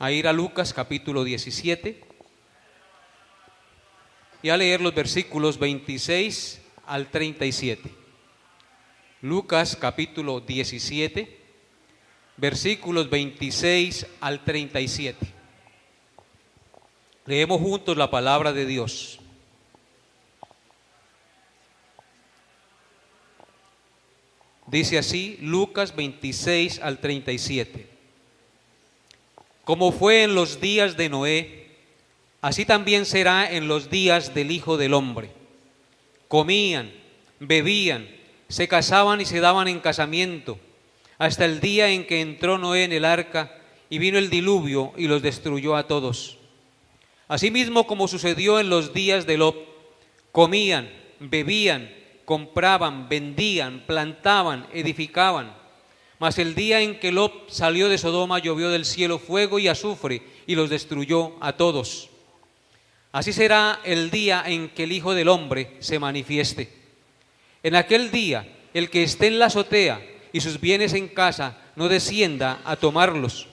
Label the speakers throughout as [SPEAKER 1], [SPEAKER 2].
[SPEAKER 1] a ir a Lucas capítulo 17 y a leer los versículos 26 al 37. Lucas capítulo 17, versículos 26 al 37. Leemos juntos la palabra de Dios. Dice así, Lucas 26 al 37. Como fue en los días de Noé, así también será en los días del Hijo del Hombre. Comían, bebían, se casaban y se daban en casamiento, hasta el día en que entró Noé en el arca y vino el diluvio y los destruyó a todos. Asimismo, como sucedió en los días de Lot, comían, bebían, compraban, vendían, plantaban, edificaban. Mas el día en que Lot salió de Sodoma llovió del cielo fuego y azufre y los destruyó a todos. Así será el día en que el Hijo del Hombre se manifieste. En aquel día, el que esté en la azotea y sus bienes en casa no descienda a tomarlos,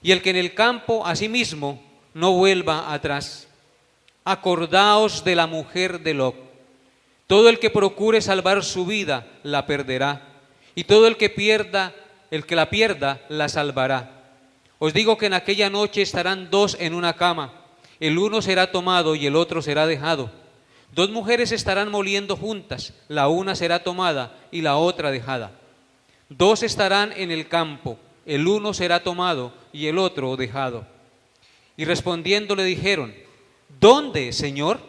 [SPEAKER 1] y el que en el campo asimismo no vuelva atrás. Acordaos de la mujer de Lot. Todo el que procure salvar su vida la perderá, y todo el que la pierda la salvará. Os digo que en aquella noche estarán dos en una cama, el uno será tomado y el otro será dejado. Dos mujeres estarán moliendo juntas, la una será tomada y la otra dejada. Dos estarán en el campo, el uno será tomado y el otro dejado. Y respondiendo le dijeron, ¿dónde, Señor?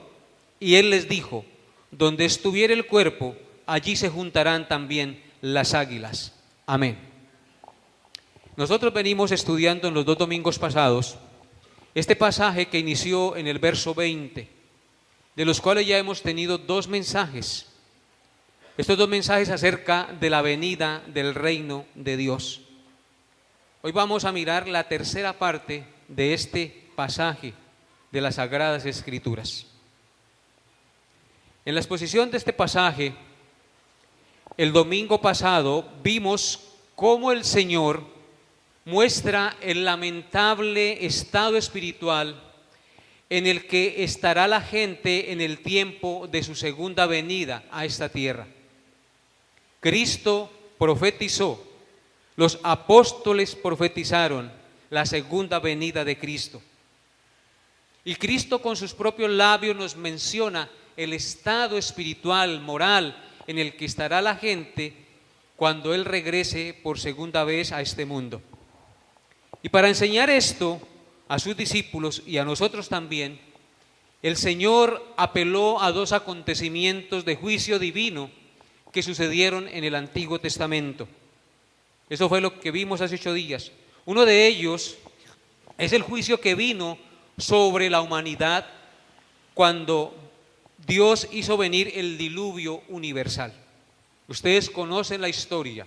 [SPEAKER 1] Y él les dijo, donde estuviere el cuerpo, allí se juntarán también las águilas. Amén. Nosotros venimos estudiando en los 2 domingos pasados este pasaje que inició en el verso 20, de los cuales ya hemos tenido 2 mensajes. Estos 2 mensajes acerca de la venida del reino de Dios. Hoy vamos a mirar la tercera parte de este pasaje de las Sagradas Escrituras. En la exposición de este pasaje, el domingo pasado vimos cómo el Señor muestra el lamentable estado espiritual en el que estará la gente en el tiempo de su segunda venida a esta tierra. Cristo profetizó, los apóstoles profetizaron la segunda venida de Cristo. Y Cristo con sus propios labios nos menciona el estado espiritual, moral, en el que estará la gente cuando Él regrese por segunda vez a este mundo. Y para enseñar esto a sus discípulos y a nosotros también, el Señor apeló a 2 acontecimientos de juicio divino que sucedieron en el Antiguo Testamento. Eso fue lo que vimos hace 8 días. Uno de ellos es el juicio que vino sobre la humanidad cuando Dios hizo venir el diluvio universal. Ustedes conocen la historia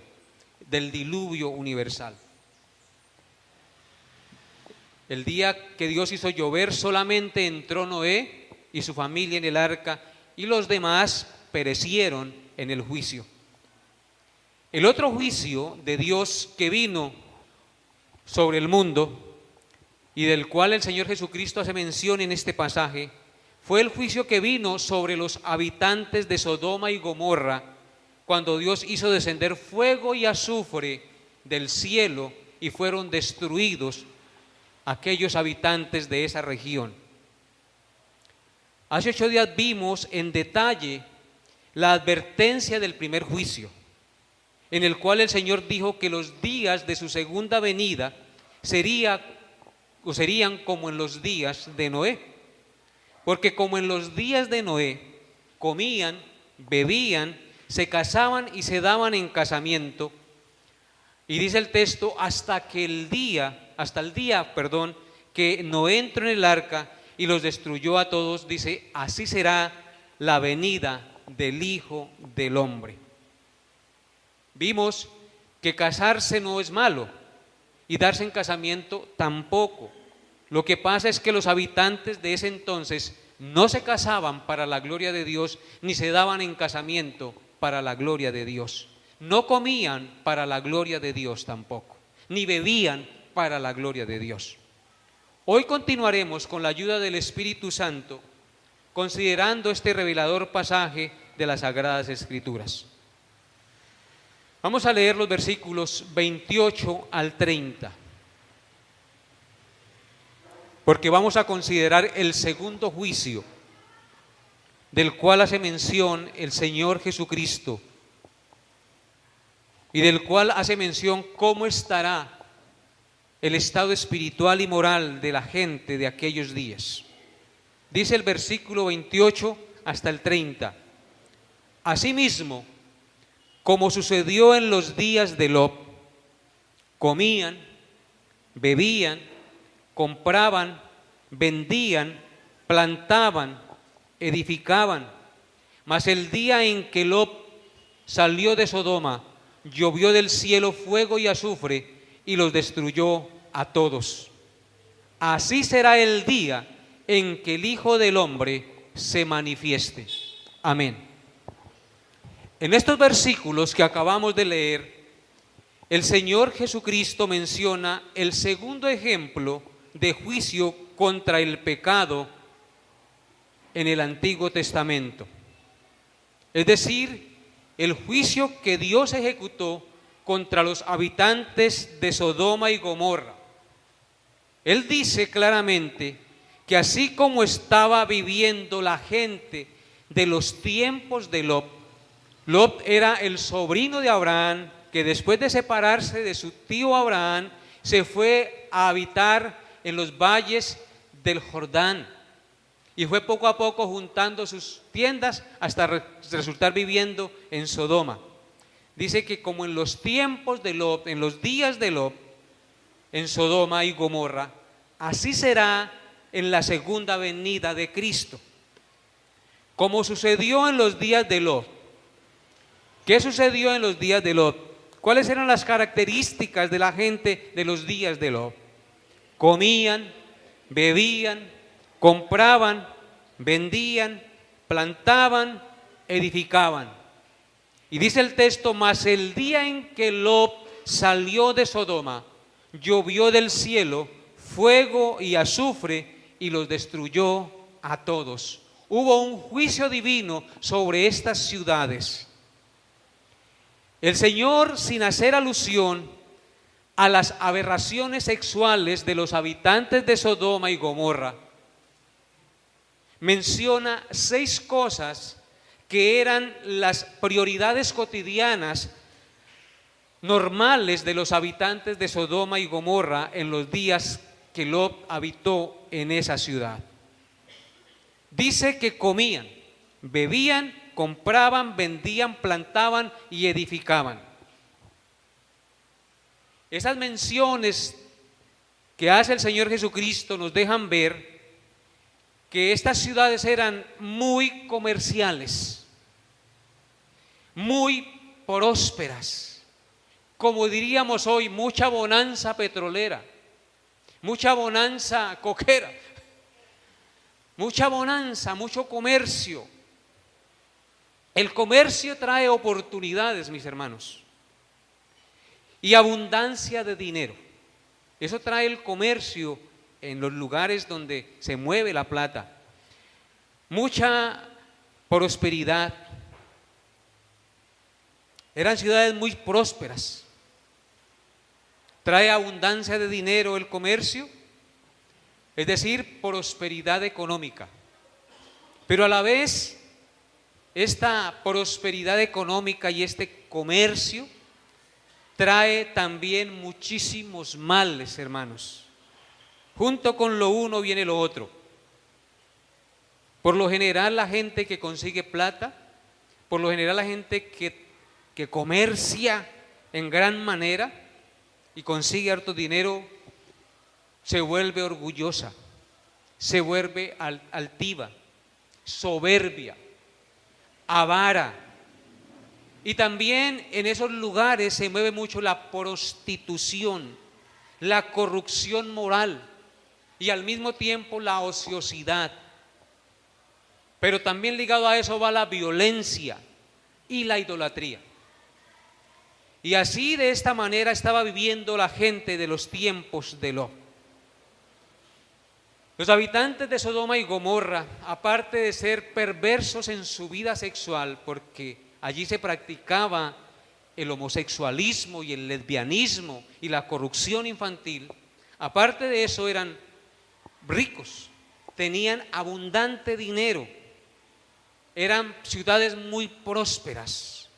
[SPEAKER 1] del diluvio universal. El día que Dios hizo llover, solamente entró Noé y su familia en el arca, y los demás perecieron en el juicio. El otro juicio de Dios que vino sobre el mundo y del cual el Señor Jesucristo hace mención en este pasaje, fue el juicio que vino sobre los habitantes de Sodoma y Gomorra, cuando Dios hizo descender fuego y azufre del cielo y fueron destruidos aquellos habitantes de esa región. Hace 8 días vimos en detalle la advertencia del primer juicio, en el cual el Señor dijo que los días de su segunda venida serían como en los días de Noé. Porque como en los días de Noé, comían, bebían, se casaban y se daban en casamiento. Y dice el texto, hasta el día que Noé entró en el arca y los destruyó a todos, dice, así será la venida del Hijo del Hombre. Vimos que casarse no es malo y darse en casamiento tampoco. Lo que pasa es que los habitantes de ese entonces no se casaban para la gloria de Dios, ni se daban en casamiento para la gloria de Dios. No comían para la gloria de Dios tampoco, ni bebían para la gloria de Dios. Hoy continuaremos con la ayuda del Espíritu Santo, considerando este revelador pasaje de las Sagradas Escrituras. Vamos a leer los versículos 28 al 30, porque vamos a considerar el segundo juicio, del cual hace mención el Señor Jesucristo, y del cual hace mención cómo estará el estado espiritual y moral de la gente de aquellos días. Dice el versículo 28 hasta el 30. Asimismo, como sucedió en los días de Lot, comían, bebían, compraban, vendían, plantaban, edificaban. Mas el día en que Lot salió de Sodoma, llovió del cielo fuego y azufre y los destruyó a todos. Así será el día en que el Hijo del Hombre se manifieste. Amén. En estos versículos que acabamos de leer, el Señor Jesucristo menciona el segundo ejemplo de juicio contra el pecado en el Antiguo Testamento. Es decir, el juicio que Dios ejecutó contra los habitantes de Sodoma y Gomorra. Él dice claramente que así como estaba viviendo la gente de los tiempos de Lot, Lot era el sobrino de Abraham, que después de separarse de su tío Abraham, se fue a habitar en los valles del Jordán, y fue poco a poco juntando sus tiendas hasta resultar viviendo en Sodoma. Dice que como en los tiempos de Lot, en los días de Lot, en Sodoma y Gomorra, así será en la segunda venida de Cristo. Como sucedió en los días de Lot. ¿Qué sucedió en los días de Lot? ¿Cuáles eran las características de la gente de los días de Lot? Comían, bebían, compraban, vendían, plantaban, edificaban. Y dice el texto, mas el día en que Lot salió de Sodoma, llovió del cielo fuego y azufre y los destruyó a todos. Hubo un juicio divino sobre estas ciudades. El Señor, sin hacer alusión a las aberraciones sexuales de los habitantes de Sodoma y Gomorra, menciona 6 cosas que eran las prioridades cotidianas normales de los habitantes de Sodoma y Gomorra en los días que Lot habitó en esa ciudad. Dice que comían, bebían, compraban, vendían, plantaban y edificaban. Esas menciones que hace el Señor Jesucristo nos dejan ver que estas ciudades eran muy comerciales, muy prósperas, como diríamos hoy, mucha bonanza petrolera, mucha bonanza coquera, mucha bonanza, mucho comercio. El comercio trae oportunidades, mis hermanos, y abundancia de dinero. Eso trae el comercio en los lugares donde se mueve la plata. Mucha prosperidad. Eran ciudades muy prósperas. Trae abundancia de dinero el comercio, es decir, prosperidad económica. Pero a la vez, esta prosperidad económica y este comercio trae también muchísimos males, hermanos. Junto con lo uno viene lo otro. Por lo general la gente que consigue plata, por lo general la gente que comercia en gran manera y consigue harto dinero, se vuelve orgullosa, se vuelve altiva, soberbia, avara. Y también en esos lugares se mueve mucho la prostitución, la corrupción moral y al mismo tiempo la ociosidad. Pero también ligado a eso va la violencia y la idolatría. Y así, de esta manera, estaba viviendo la gente de los tiempos de Lot. Los habitantes de Sodoma y Gomorra, aparte de ser perversos en su vida sexual, porque allí se practicaba el homosexualismo y el lesbianismo y la corrupción infantil, aparte de eso eran ricos, tenían abundante dinero, eran ciudades muy prósperas.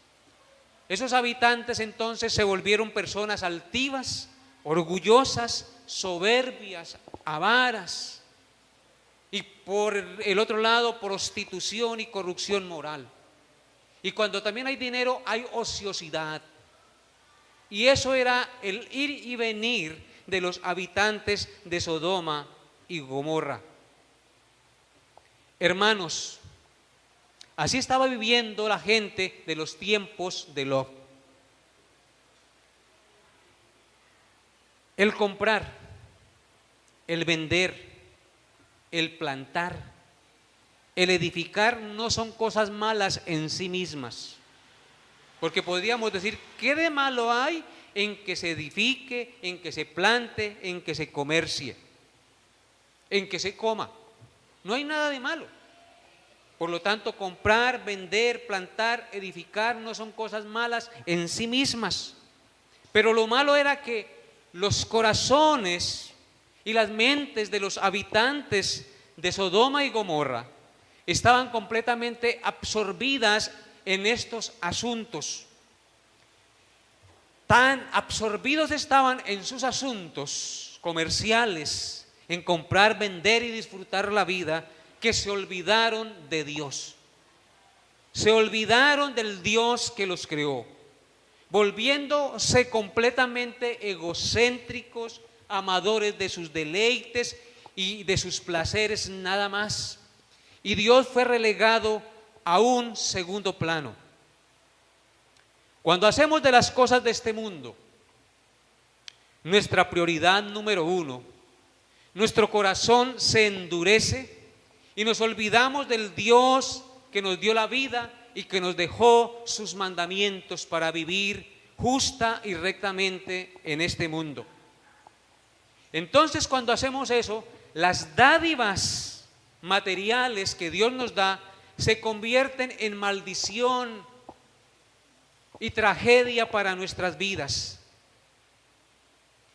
[SPEAKER 1] Esos habitantes entonces se volvieron personas altivas, orgullosas, soberbias, avaras. Y por el otro lado, prostitución y corrupción moral. Y cuando también hay dinero, hay ociosidad. Y eso era el ir y venir de los habitantes de Sodoma y Gomorra. Hermanos, así estaba viviendo la gente de los tiempos de Lot. El comprar, el vender, el plantar, el edificar no son cosas malas en sí mismas. Porque podríamos decir, ¿qué de malo hay en que se edifique, en que se plante, en que se comercie, en que se coma? No hay nada de malo. Por lo tanto, comprar, vender, plantar, edificar no son cosas malas en sí mismas. Pero lo malo era que los corazones y las mentes de los habitantes de Sodoma y Gomorra estaban completamente absorbidas en estos asuntos. Tan absorbidos estaban en sus asuntos comerciales, en comprar, vender y disfrutar la vida, que se olvidaron de Dios. Se olvidaron del Dios que los creó, volviéndose completamente egocéntricos, amadores de sus deleites y de sus placeres nada más. Y Dios fue relegado a un segundo plano. Cuando hacemos de las cosas de este mundo nuestra prioridad número uno, nuestro corazón se endurece y nos olvidamos del Dios que nos dio la vida y que nos dejó sus mandamientos para vivir justa y rectamente en este mundo. Entonces, cuando hacemos eso, las dádivas materiales que Dios nos da se convierten en maldición y tragedia para nuestras vidas,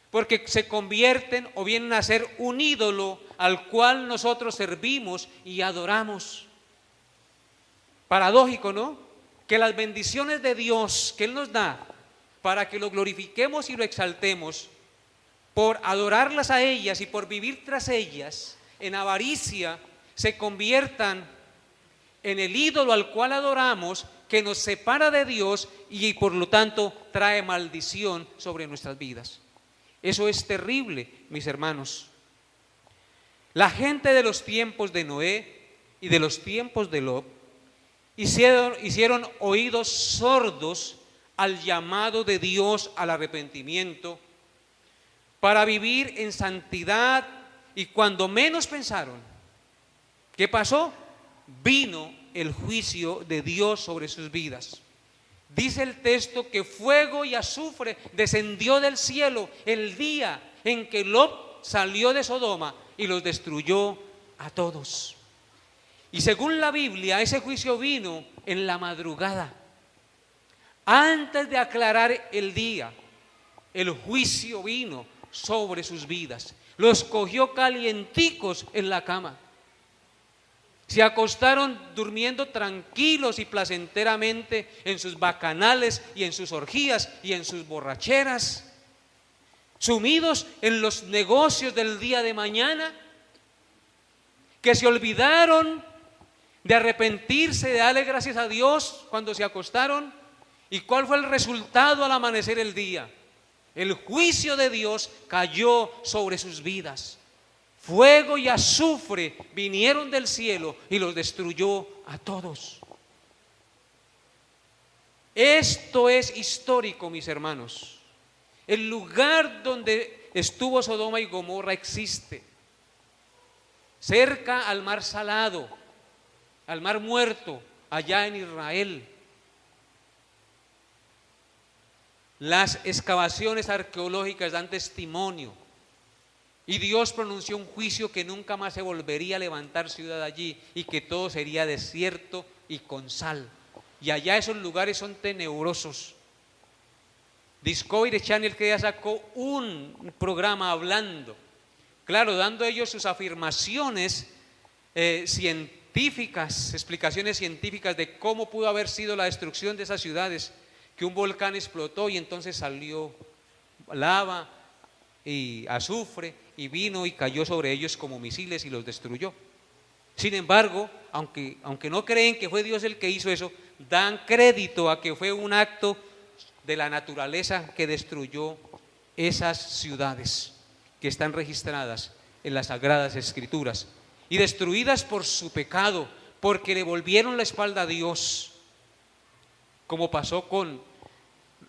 [SPEAKER 1] porque se convierten o vienen a ser un ídolo al cual nosotros servimos y adoramos. Paradójico, ¿no? Que las bendiciones de Dios que Él nos da para que lo glorifiquemos y lo exaltemos, por adorarlas a ellas y por vivir tras ellas en avaricia, se conviertan en el ídolo al cual adoramos, que nos separa de Dios y por lo tanto trae maldición sobre nuestras vidas. Eso es terrible, mis hermanos. La gente de los tiempos de Noé y de los tiempos de Lot hicieron oídos sordos al llamado de Dios al arrepentimiento, para vivir en santidad, y cuando menos pensaron, ¿qué pasó? Vino el juicio de Dios sobre sus vidas. Dice el texto que fuego y azufre descendió del cielo el día en que Lot salió de Sodoma y los destruyó a todos. Y según la Biblia, ese juicio vino en la madrugada. Antes de aclarar el día, el juicio vino sobre sus vidas. Los cogió calienticos en la cama. Se acostaron durmiendo tranquilos y placenteramente en sus bacanales y en sus orgías y en sus borracheras, sumidos en los negocios del día de mañana, que se olvidaron de arrepentirse, de darle gracias a Dios cuando se acostaron. ¿Y cuál fue el resultado al amanecer el día? El juicio de Dios cayó sobre sus vidas. Fuego y azufre vinieron del cielo y los destruyó a todos. Esto es histórico, mis hermanos. El lugar donde estuvo Sodoma y Gomorra existe, cerca al mar Salado, al mar Muerto, allá en Israel. Las excavaciones arqueológicas dan testimonio Y Dios pronunció un juicio que nunca más se volvería a levantar ciudad allí y que todo sería desierto y con sal. Y allá esos lugares son tenebrosos. Discovery Channel que ya sacó un programa hablando, claro, dando ellos sus afirmaciones científicas, explicaciones científicas de cómo pudo haber sido la destrucción de esas ciudades, que un volcán explotó y entonces salió lava y azufre y vino y cayó sobre ellos como misiles y los destruyó. Sin embargo, aunque no creen que fue Dios el que hizo eso, dan crédito a que fue un acto de la naturaleza que destruyó esas ciudades que están registradas en las Sagradas Escrituras y destruidas por su pecado, porque le volvieron la espalda a Dios, como pasó con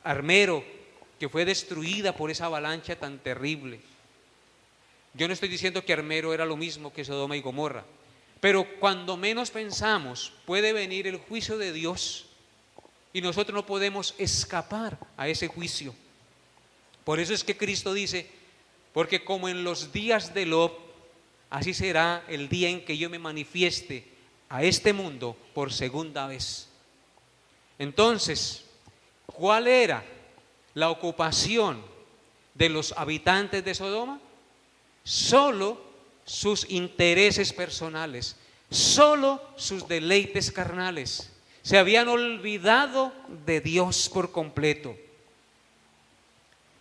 [SPEAKER 1] Armero, que fue destruida por esa avalancha tan terrible. Yo no estoy diciendo que Armero era lo mismo que Sodoma y Gomorra, pero cuando menos pensamos puede venir el juicio de Dios y nosotros no podemos escapar a ese juicio. Por eso es que Cristo dice, porque como en los días de Lot, así será el día en que yo me manifieste a este mundo por segunda vez. Entonces, ¿cuál era la ocupación de los habitantes de Sodoma? Solo sus intereses personales, solo sus deleites carnales. Se habían olvidado de Dios por completo.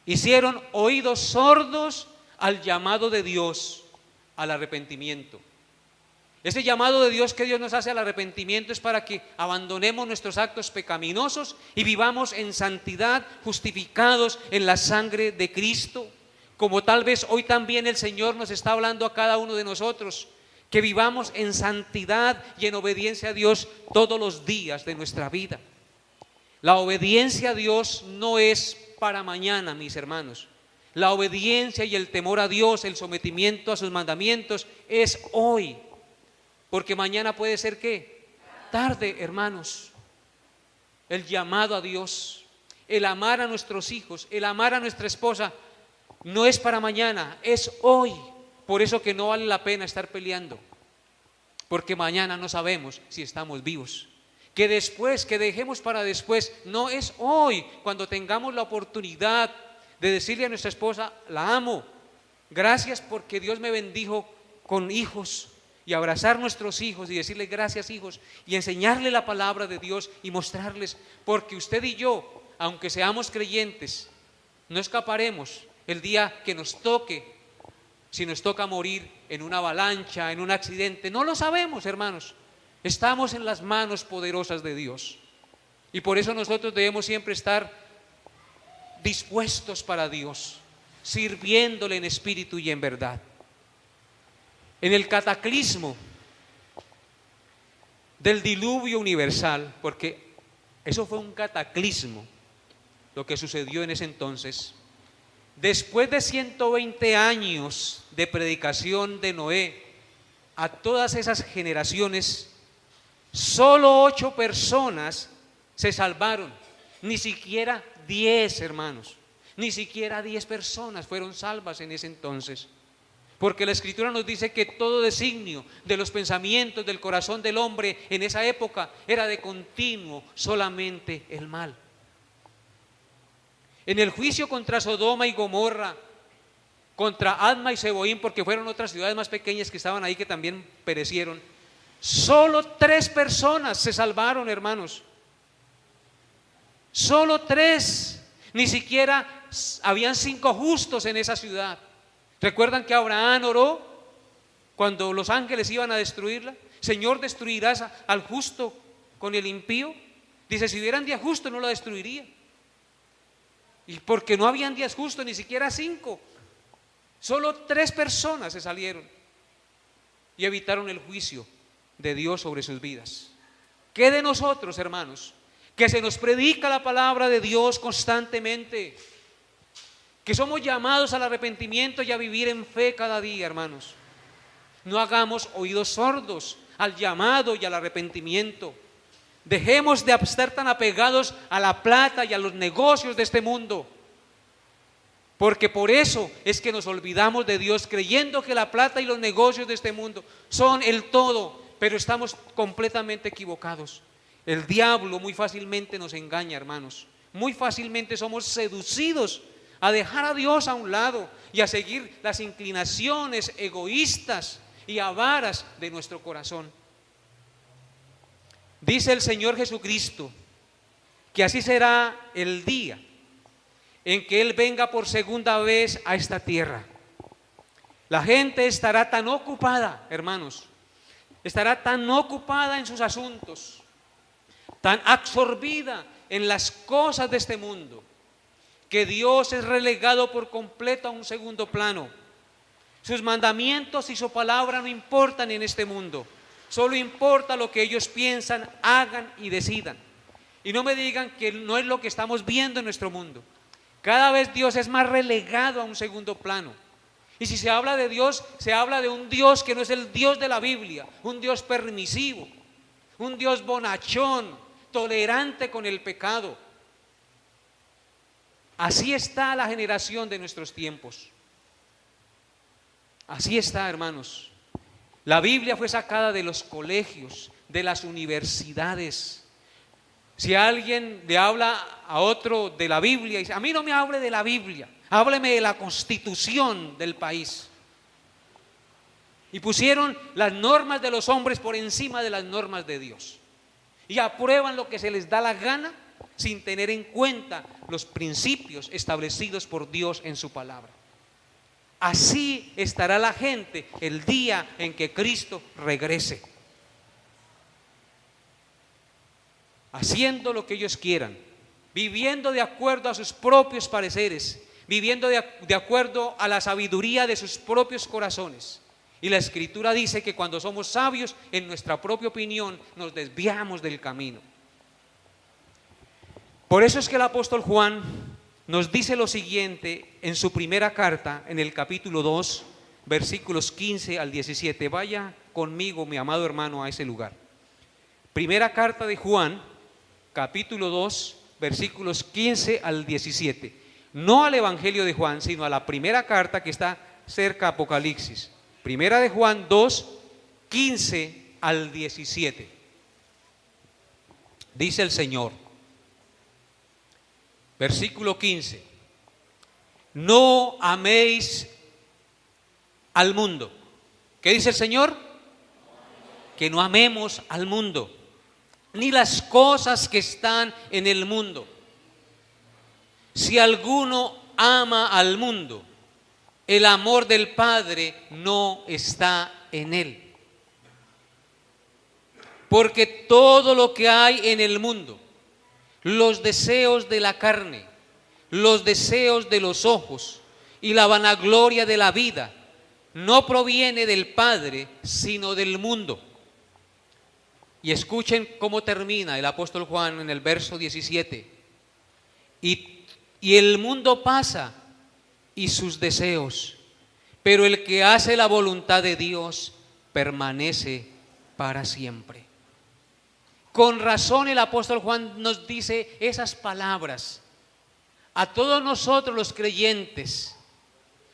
[SPEAKER 1] Hicieron oídos sordos al llamado de Dios al arrepentimiento. Ese llamado de Dios que Dios nos hace al arrepentimiento es para que abandonemos nuestros actos pecaminosos y vivamos en santidad, justificados en la sangre de Cristo. Como tal vez hoy también el Señor nos está hablando a cada uno de nosotros, que vivamos en santidad y en obediencia a Dios todos los días de nuestra vida. La obediencia a Dios no es para mañana, mis hermanos. La obediencia y el temor a Dios, el sometimiento a sus mandamientos es hoy. Porque mañana puede ser ¿qué? Tarde, hermanos. El llamado a Dios, el amar a nuestros hijos, el amar a nuestra esposa, no es para mañana, es hoy. Por eso que no vale la pena estar peleando, porque mañana no sabemos si estamos vivos. Que después, que dejemos para después, no es hoy, cuando tengamos la oportunidad de decirle a nuestra esposa, la amo, gracias porque Dios me bendijo con hijos, y abrazar nuestros hijos y decirles gracias hijos y enseñarle la palabra de Dios y mostrarles, porque usted y yo, aunque seamos creyentes, no escaparemos el día que nos toque, si nos toca morir en una avalancha, en un accidente, no lo sabemos, hermanos. Estamos en las manos poderosas de Dios y por eso nosotros debemos siempre estar dispuestos para Dios, sirviéndole en espíritu y en verdad. En el cataclismo del diluvio universal, porque eso fue un cataclismo lo que sucedió en ese entonces, después de 120 años de predicación de Noé a todas esas generaciones, solo 8 personas se salvaron, ni siquiera 10, hermanos, ni siquiera 10 personas fueron salvas en ese entonces. Porque la Escritura nos dice que todo designio de los pensamientos del corazón del hombre en esa época era de continuo solamente el mal. En el juicio contra Sodoma y Gomorra, contra Adma y Zeboim, porque fueron otras ciudades más pequeñas que estaban ahí que también perecieron, solo 3 personas se salvaron, hermanos. Solo 3, ni siquiera habían 5 justos en esa ciudad. ¿Recuerdan que Abraham oró cuando los ángeles iban a destruirla? Señor, ¿destruirás al justo con el impío? Dice, si hubieran días justos no la destruiría. Y porque no habían días justos, ni siquiera 5. Solo 3 personas se salieron y evitaron el juicio de Dios sobre sus vidas. ¿Qué de nosotros, hermanos? Que se nos predica la palabra de Dios constantemente, que somos llamados al arrepentimiento y a vivir en fe cada día, hermanos. No hagamos oídos sordos al llamado y al arrepentimiento. Dejemos de estar tan apegados a la plata y a los negocios de este mundo, Porque por eso es que nos olvidamos de Dios, creyendo que la plata y los negocios de este mundo son el todo, pero estamos completamente equivocados. El diablo muy fácilmente nos engaña, hermanos. Muy fácilmente somos seducidos a dejar a Dios a un lado y a seguir las inclinaciones egoístas y avaras de nuestro corazón. Dice el Señor Jesucristo que así será el día en que Él venga por segunda vez a esta tierra. La gente estará tan ocupada, hermanos, estará tan ocupada en sus asuntos, tan absorbida en las cosas de este mundo, que Dios es relegado por completo a un segundo plano. Sus mandamientos y su palabra no importan en este mundo, solo importa lo que ellos piensan, hagan y decidan. Y no me digan que no es lo que estamos viendo en nuestro mundo. Cada vez Dios es más relegado a un segundo plano. Y si se habla de Dios, se habla de un Dios que no es el Dios de la Biblia, un Dios permisivo, un Dios bonachón, tolerante con el pecado. Así está la generación de nuestros tiempos. Así está, hermanos. La Biblia fue sacada de los colegios, de las universidades. Si alguien le habla a otro de la Biblia, dice: a mí no me hable de la Biblia, hábleme de la Constitución del país. Y pusieron las normas de los hombres por encima de las normas de Dios. Y aprueban lo que se les da la gana sin tener en cuenta los principios establecidos por Dios en su palabra. Así estará la gente el día en que Cristo regrese, haciendo lo que ellos quieran, viviendo de acuerdo a sus propios pareceres, viviendo de acuerdo a la sabiduría de sus propios corazones. Y la Escritura dice que cuando somos sabios en nuestra propia opinión, nos desviamos del camino. Por eso es que el apóstol Juan nos dice lo siguiente en su primera carta, en el capítulo 2, versículos 15 al 17. Vaya conmigo, mi amado hermano, a ese lugar. Primera carta de Juan, capítulo 2, versículos 15 al 17. No al Evangelio de Juan, sino a la primera carta que está cerca a Apocalipsis. Primera de Juan 2, 15 al 17. Dice el Señor, versículo 15: no améis al mundo. ¿Qué dice el Señor? Que no amemos al mundo, ni las cosas que están en el mundo. Si alguno ama al mundo, el amor del Padre no está en él. Porque todo lo que hay en el mundo, los deseos de la carne, los deseos de los ojos y la vanagloria de la vida, no proviene del Padre, sino del mundo. Y escuchen cómo termina el apóstol Juan en el verso 17. Y el mundo pasa y sus deseos, pero el que hace la voluntad de Dios permanece para siempre. Con razón el apóstol Juan nos dice esas palabras a todos nosotros los creyentes,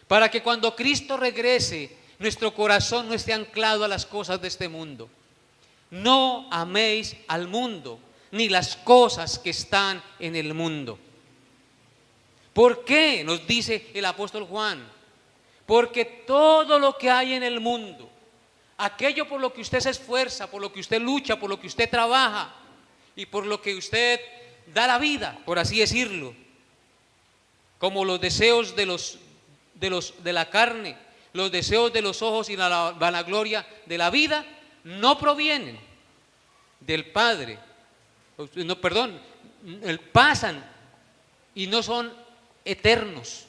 [SPEAKER 1] para que cuando Cristo regrese, nuestro corazón no esté anclado a las cosas de este mundo. No améis al mundo, ni las cosas que están en el mundo. ¿Por qué? Nos dice el apóstol Juan. Porque todo lo que hay en el mundo, aquello por lo que usted se esfuerza, por lo que usted lucha, por lo que usted trabaja y por lo que usted da la vida, por así decirlo, como los deseos de la carne, los deseos de los ojos y la vanagloria de la vida, no provienen del Padre, pasan y no son eternos.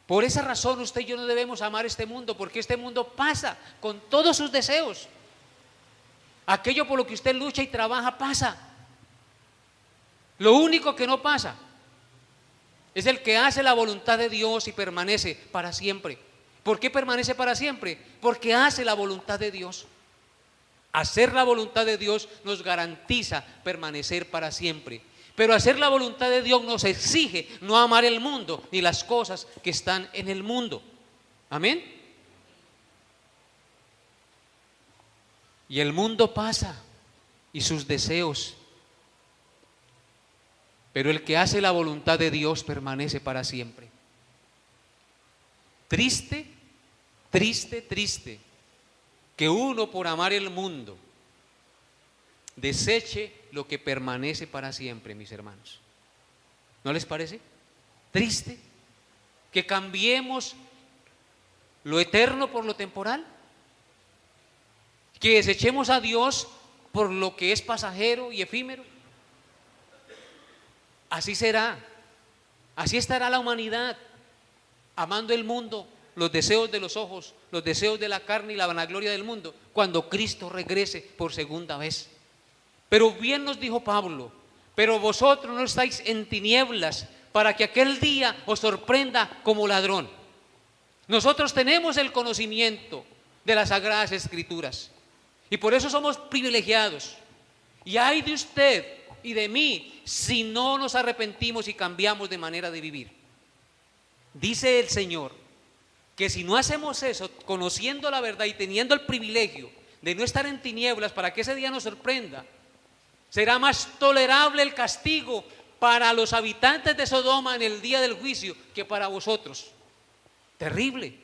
[SPEAKER 1] Por esa razón usted y yo no debemos amar este mundo, porque este mundo pasa con todos sus deseos. Aquello por lo que usted lucha y trabaja pasa. Lo único que no pasa es el que hace la voluntad de Dios y permanece para siempre. ¿Por qué permanece para siempre? Porque hace la voluntad de Dios. Hacer la voluntad de Dios nos garantiza permanecer para siempre. Pero hacer la voluntad de Dios nos exige no amar el mundo ni las cosas que están en el mundo. Amén. Y el mundo pasa y sus deseos, pero el que hace la voluntad de Dios permanece para siempre. Triste, triste, triste que uno por amar el mundo deseche lo que permanece para siempre, mis hermanos. ¿No les parece? Triste que cambiemos lo eterno por lo temporal, que desechemos a Dios por lo que es pasajero y efímero. Así será, así estará la humanidad, amando el mundo, los deseos de los ojos, los deseos de la carne y la vanagloria del mundo, cuando Cristo regrese por segunda vez. Pero bien nos dijo Pablo, pero vosotros no estáis en tinieblas para que aquel día os sorprenda como ladrón. Nosotros tenemos el conocimiento de las Sagradas Escrituras y por eso somos privilegiados. Y ay de usted y de mí si no nos arrepentimos y cambiamos de manera de vivir. Dice el Señor que si no hacemos eso, conociendo la verdad y teniendo el privilegio de no estar en tinieblas para que ese día nos sorprenda, será más tolerable el castigo para los habitantes de Sodoma en el día del juicio que para vosotros. Terrible.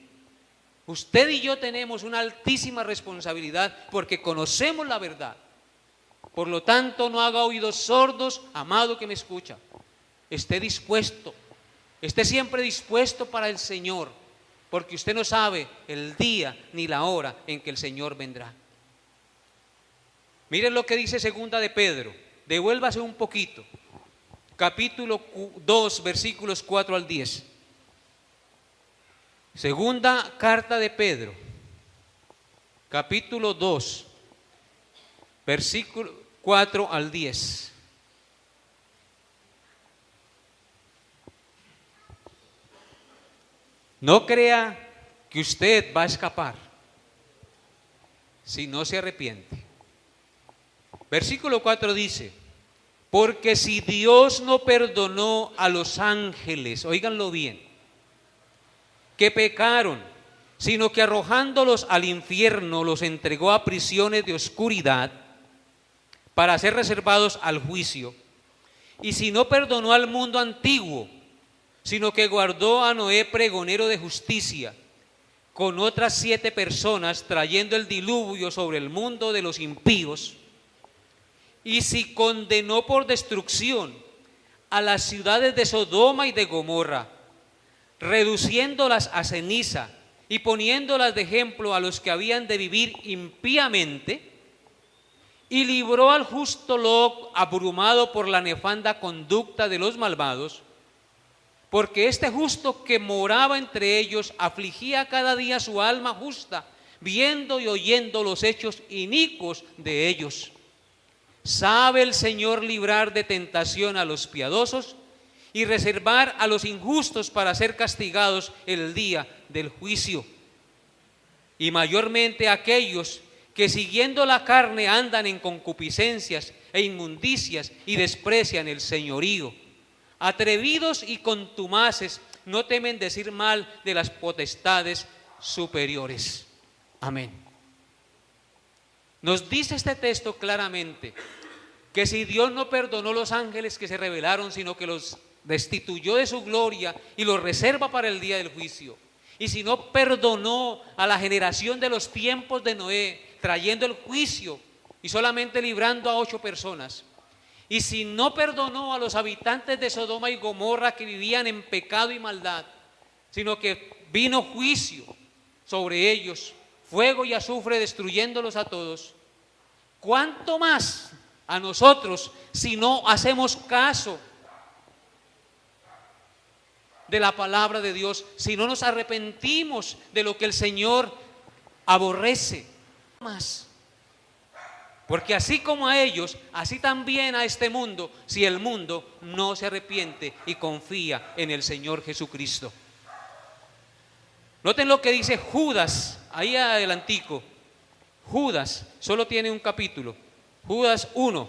[SPEAKER 1] Usted y yo tenemos una altísima responsabilidad porque conocemos la verdad. Por lo tanto, no haga oídos sordos, amado que me escucha. Esté dispuesto, esté siempre dispuesto para el Señor, porque usted no sabe el día ni la hora en que el Señor vendrá. Miren lo que dice segunda de Pedro, devuélvase un poquito, capítulo 2, versículos 4 al 10. Segunda carta de Pedro, capítulo 2, versículo 4 al 10. No crea que usted va a escapar si no se arrepiente. Versículo 4 dice, porque si Dios no perdonó a los ángeles, óiganlo bien, que pecaron, sino que arrojándolos al infierno los entregó a prisiones de oscuridad para ser reservados al juicio, y si no perdonó al mundo antiguo, sino que guardó a Noé pregonero de justicia, con otras 7 personas trayendo el diluvio sobre el mundo de los impíos, y si condenó por destrucción a las ciudades de Sodoma y de Gomorra, reduciéndolas a ceniza y poniéndolas de ejemplo a los que habían de vivir impíamente, y libró al justo Lot abrumado por la nefanda conducta de los malvados, porque este justo que moraba entre ellos afligía cada día su alma justa, viendo y oyendo los hechos inicuos de ellos. Sabe el Señor librar de tentación a los piadosos y reservar a los injustos para ser castigados el día del juicio. Y mayormente aquellos que siguiendo la carne andan en concupiscencias e inmundicias y desprecian el señorío. Atrevidos y contumaces, no temen decir mal de las potestades superiores. Amén. Nos dice este texto claramente que si Dios no perdonó los ángeles que se rebelaron, sino que los destituyó de su gloria y los reserva para el día del juicio, y si no perdonó a la generación de los tiempos de Noé, trayendo el juicio y solamente librando a 8 personas, y si no perdonó a los habitantes de Sodoma y Gomorra que vivían en pecado y maldad, sino que vino juicio sobre ellos, fuego y azufre destruyéndolos a todos, ¿cuánto más a nosotros si no hacemos caso de la palabra de Dios, si no nos arrepentimos de lo que el Señor aborrece? Más. Porque así como a ellos, así también a este mundo, si el mundo no se arrepiente y confía en el Señor Jesucristo. Noten lo que dice Judas, ahí adelantico. Judas solo tiene un capítulo, Judas 1.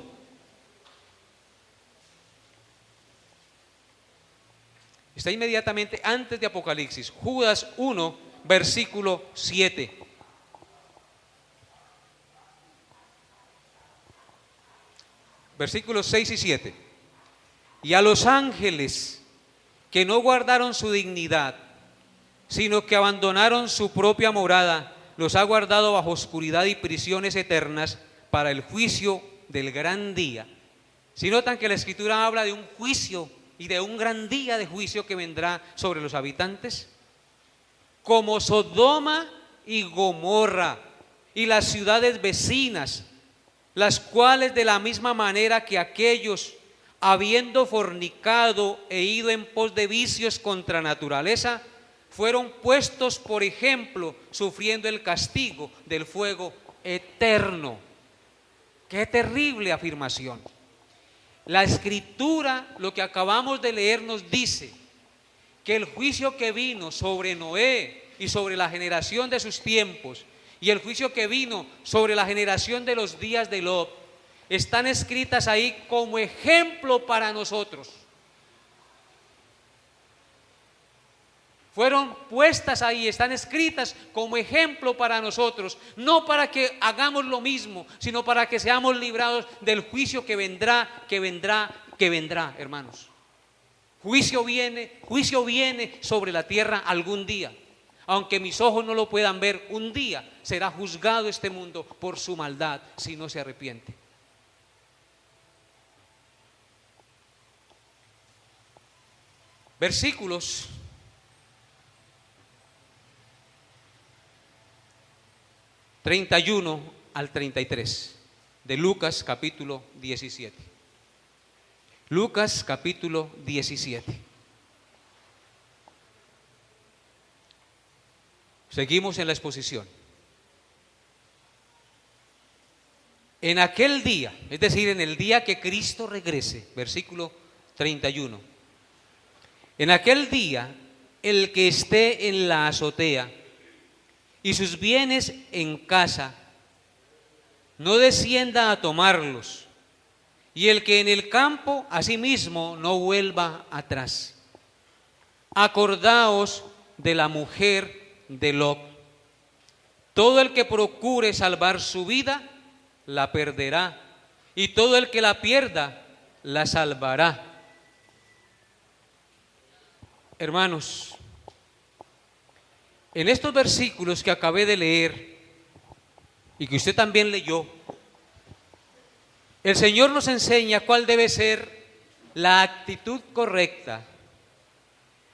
[SPEAKER 1] Está inmediatamente antes de Apocalipsis. Judas 1, versículo 7. Versículos 6 y 7. Y a los ángeles que no guardaron su dignidad, sino que abandonaron su propia morada, los ha guardado bajo oscuridad y prisiones eternas para el juicio del gran día. Si notan que la Escritura habla de un juicio y de un gran día de juicio que vendrá sobre los habitantes, como Sodoma y Gomorra y las ciudades vecinas, las cuales de la misma manera que aquellos, habiendo fornicado e ido en pos de vicios contra naturaleza, fueron puestos por ejemplo, sufriendo el castigo del fuego eterno. ¡Qué terrible afirmación! La Escritura, lo que acabamos de leer, nos dice que el juicio que vino sobre Noé y sobre la generación de sus tiempos, y el juicio que vino sobre la generación de los días de Lot, están escritas ahí como ejemplo para nosotros. Fueron puestas ahí, están escritas como ejemplo para nosotros, no para que hagamos lo mismo, sino para que seamos librados del juicio que vendrá, hermanos. Juicio viene sobre la tierra algún día. Aunque mis ojos no lo puedan ver, un día será juzgado este mundo por su maldad si no se arrepiente. Versículos 31 al 33 de Lucas capítulo 17. Lucas capítulo 17. Seguimos en la exposición. En aquel día, es decir, en el día que Cristo regrese, versículo 31. En aquel día, el que esté en la azotea y sus bienes en casa, no descienda a tomarlos, y el que en el campo, asimismo, no vuelva atrás. Acordaos de la mujer de Lot. Todo el que procure salvar su vida, la perderá, y todo el que la pierda, la salvará. Hermanos, en estos versículos que acabé de leer y que usted también leyó, el Señor nos enseña cuál debe ser la actitud correcta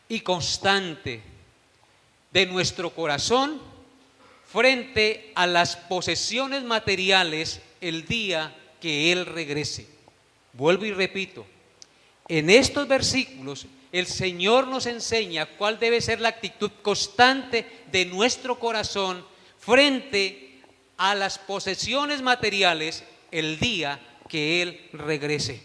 [SPEAKER 1] y constante de nuestro corazón frente a las posesiones materiales el día que Él regrese. Vuelvo y repito, en estos versículos el Señor nos enseña cuál debe ser la actitud constante de nuestro corazón frente a las posesiones materiales el día que Él regrese.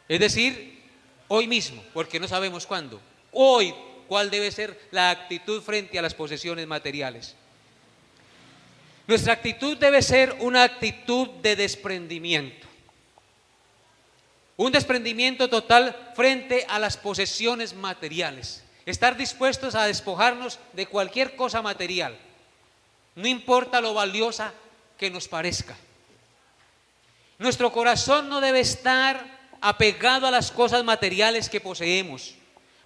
[SPEAKER 1] Es decir, hoy mismo, porque no sabemos cuándo. Hoy, ¿cuál debe ser la actitud frente a las posesiones materiales? Nuestra actitud debe ser una actitud de desprendimiento. Un desprendimiento total frente a las posesiones materiales. Estar dispuestos a despojarnos de cualquier cosa material, no importa lo valiosa que nos parezca. Nuestro corazón no debe estar apegado a las cosas materiales que poseemos,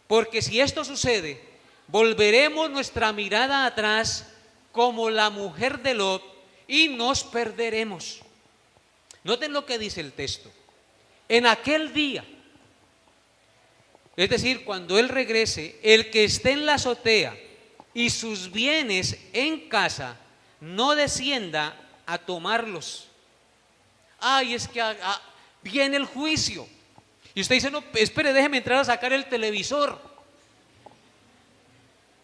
[SPEAKER 1] porque si esto sucede, volveremos nuestra mirada atrás como la mujer de Lot y nos perderemos. Noten lo que dice el texto. En aquel día, es decir, cuando Él regrese, el que esté en la azotea y sus bienes en casa, no descienda a tomarlos. Ay, es que viene el juicio. Y usted dice, no, espere, déjeme entrar a sacar el televisor.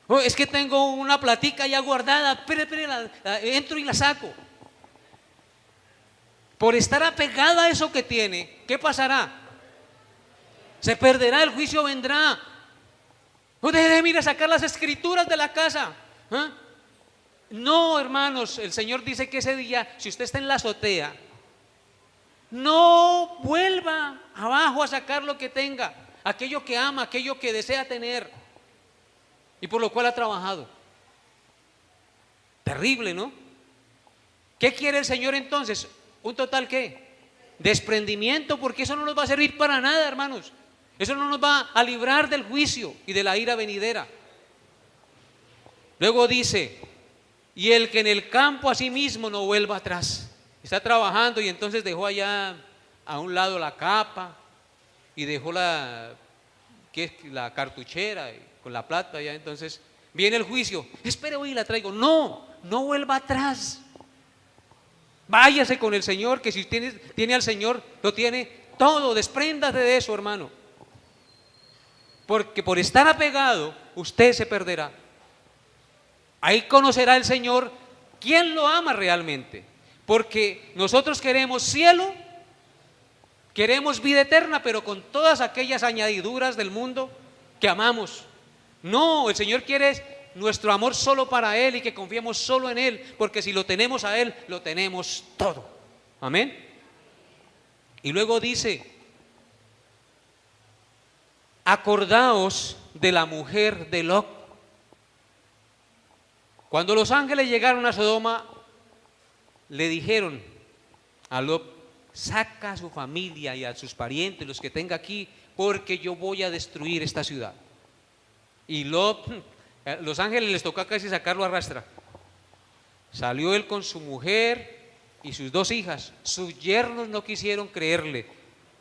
[SPEAKER 1] Oh, es que tengo una platica ya guardada, espere, entro y la saco. Por estar apegada a eso que tiene, ¿qué pasará? Se perderá, el juicio vendrá. No déjeme ir a sacar las escrituras de la casa. No, hermanos, el Señor dice que ese día, si usted está en la azotea, no vuelva abajo a sacar lo que tenga. aquello que ama, aquello que desea tener y por lo cual ha trabajado. Terrible, ¿no? ¿Qué quiere el Señor entonces? ¿Un total qué? Desprendimiento, porque eso no nos va a servir para nada, hermanos. Eso no nos va a librar del juicio y de la ira venidera. Luego dice, y el que en el campo a sí mismo no vuelva atrás. Está trabajando y entonces dejó allá a un lado la capa y dejó la cartuchera con la plata allá. Entonces viene el juicio, espere, hoy la traigo. No vuelva atrás. Váyase con el Señor, que si tiene al Señor, lo tiene todo. Despréndase de eso, hermano. Porque por estar apegado, usted se perderá. Ahí conocerá el Señor quién lo ama realmente. Porque nosotros queremos cielo, queremos vida eterna, pero con todas aquellas añadiduras del mundo que amamos. No, el Señor quiere nuestro amor solo para Él y que confiemos solo en Él, porque si lo tenemos a Él, lo tenemos todo. Amén. Y luego dice, acordaos de la mujer de Lot. Cuando los ángeles llegaron a Sodoma, le dijeron a Lot, saca a su familia y a sus parientes, los que tenga aquí, porque yo voy a destruir esta ciudad. Y Lot, los ángeles les tocó casi sacarlo a rastra. Salió él con su mujer y sus 2 hijas. Sus yernos no quisieron creerle.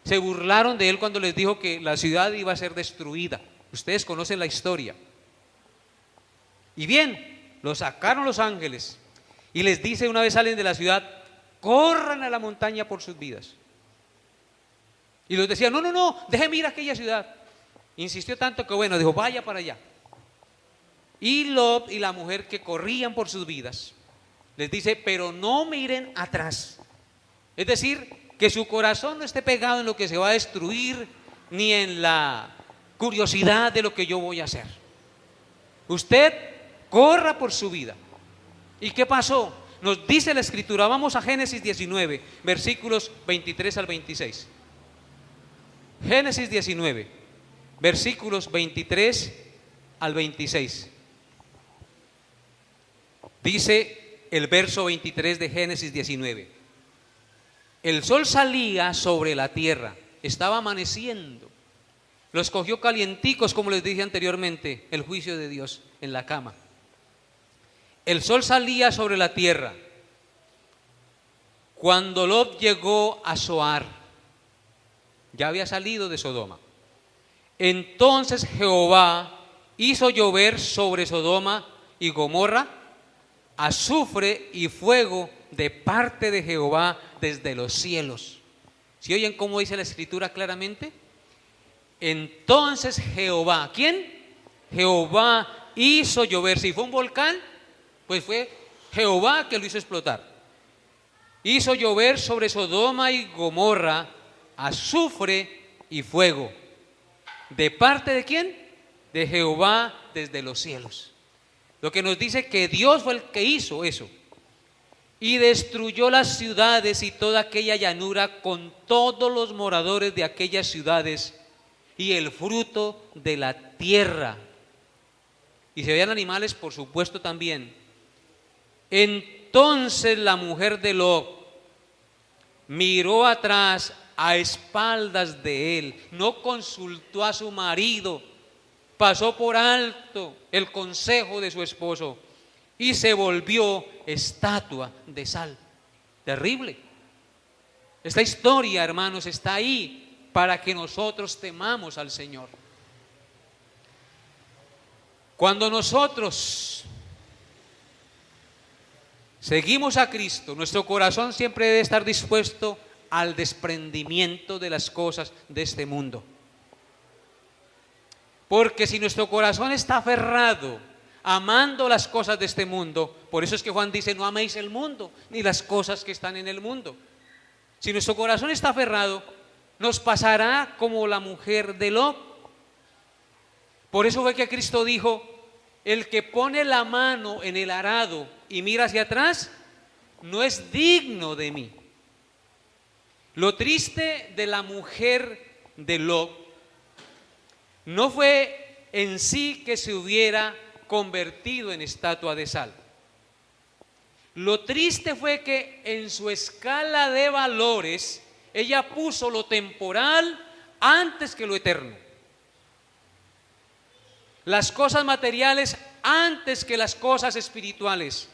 [SPEAKER 1] Se burlaron de él cuando les dijo que la ciudad iba a ser destruida. Ustedes conocen la historia. Y bien, lo sacaron los ángeles y les dice, una vez salen de la ciudad, corran a la montaña por sus vidas. Y los decía, no, déjenme ir a aquella ciudad. Insistió tanto que bueno, dijo, vaya para allá. Y Lot y la mujer que corrían por sus vidas, les dice, pero no miren atrás. Es decir, que su corazón no esté pegado en lo que se va a destruir, ni en la curiosidad de lo que yo voy a hacer. Usted corra por su vida. ¿Y qué pasó? Nos dice la Escritura, vamos a Génesis 19, versículos 23 al 26. Génesis 19, versículos 23 al 26. Dice el verso 23 de Génesis 19. El sol salía sobre la tierra, estaba amaneciendo. Los cogió calienticos, como les dije anteriormente, el juicio de Dios en la cama. El sol salía sobre la tierra. Cuando Lot llegó a Zoar, ya había salido de Sodoma. Entonces Jehová hizo llover sobre Sodoma y Gomorra azufre y fuego de parte de Jehová desde los cielos. ¿Sí oyen cómo dice la Escritura claramente? Entonces Jehová, ¿quién? Jehová hizo llover. Si fue un volcán, pues fue Jehová que lo hizo explotar. Hizo llover sobre Sodoma y Gomorra azufre y fuego. ¿De parte de quién? De Jehová desde los cielos. Lo que nos dice que Dios fue el que hizo eso. Y destruyó las ciudades y toda aquella llanura con todos los moradores de aquellas ciudades y el fruto de la tierra. Y se veían animales, por supuesto, también. Entonces la mujer de Lot miró atrás a espaldas de él, no consultó a su marido, pasó por alto el consejo de su esposo y se volvió estatua de sal. Terrible. Esta historia, hermanos, está ahí para que nosotros temamos al Señor. Cuando nosotros seguimos a Cristo, nuestro corazón siempre debe estar dispuesto al desprendimiento de las cosas de este mundo. Porque si nuestro corazón está aferrado, amando las cosas de este mundo, por eso es que Juan dice, no améis el mundo, ni las cosas que están en el mundo. Si nuestro corazón está aferrado, nos pasará como la mujer de Lot. Por eso fue que Cristo dijo, el que pone la mano en el arado y mira hacia atrás, no es digno de mí. Lo triste de la mujer de Lot no fue en sí que se hubiera convertido en estatua de sal. Lo triste fue que en su escala de valores ella puso lo temporal antes que lo eterno. Las cosas materiales antes que las cosas espirituales.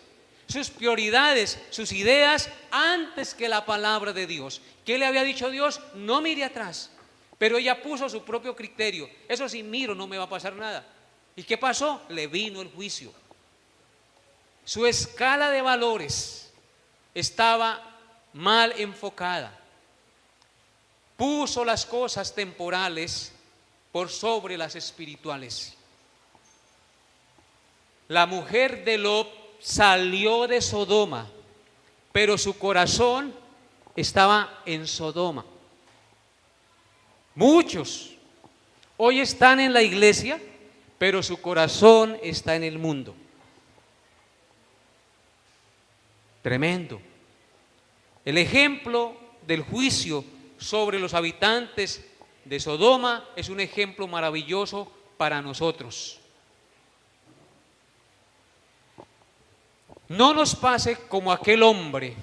[SPEAKER 1] Sus prioridades, sus ideas antes que la palabra de Dios. ¿Qué le había dicho Dios? No mire atrás. Pero ella puso su propio criterio. Eso si miro no me va a pasar nada. ¿Y qué pasó? Le vino el juicio. Su escala de valores estaba mal enfocada. Puso las cosas temporales por sobre las espirituales. La mujer de Lot salió de Sodoma, pero su corazón estaba en Sodoma. Muchos hoy están en la iglesia, pero su corazón está en el mundo. Tremendo. El ejemplo del juicio sobre los habitantes de Sodoma es un ejemplo maravilloso para nosotros. No nos pase como aquel hombre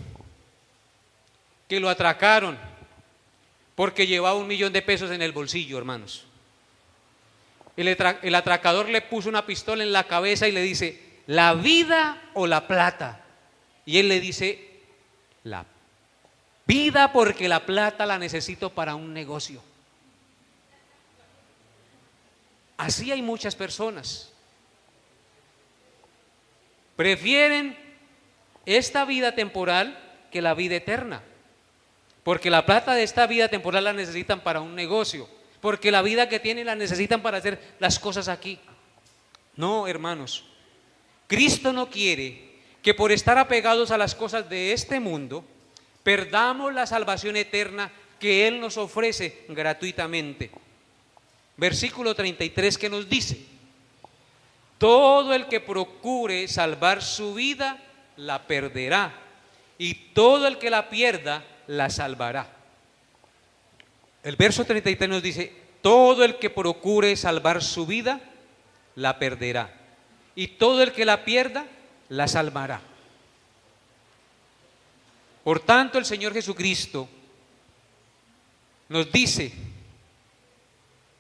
[SPEAKER 1] que lo atracaron porque llevaba $1.000.000 en el bolsillo, hermanos. El atracador le puso una pistola en la cabeza y le dice, ¿la vida o la plata? Y él le dice, la vida, porque la plata la necesito para un negocio. Así hay muchas personas. Prefieren esta vida temporal que la vida eterna. Porque la plata de esta vida temporal la necesitan para un negocio. Porque la vida que tienen la necesitan para hacer las cosas aquí. No, hermanos. Cristo no quiere que por estar apegados a las cosas de este mundo, perdamos la salvación eterna que Él nos ofrece gratuitamente. Versículo 33 que nos dice, todo el que procure salvar su vida, la perderá, y todo el que la pierda, la salvará. El verso 33 nos dice, todo el que procure salvar su vida, la perderá, y todo el que la pierda, la salvará. Por tanto, el Señor Jesucristo nos dice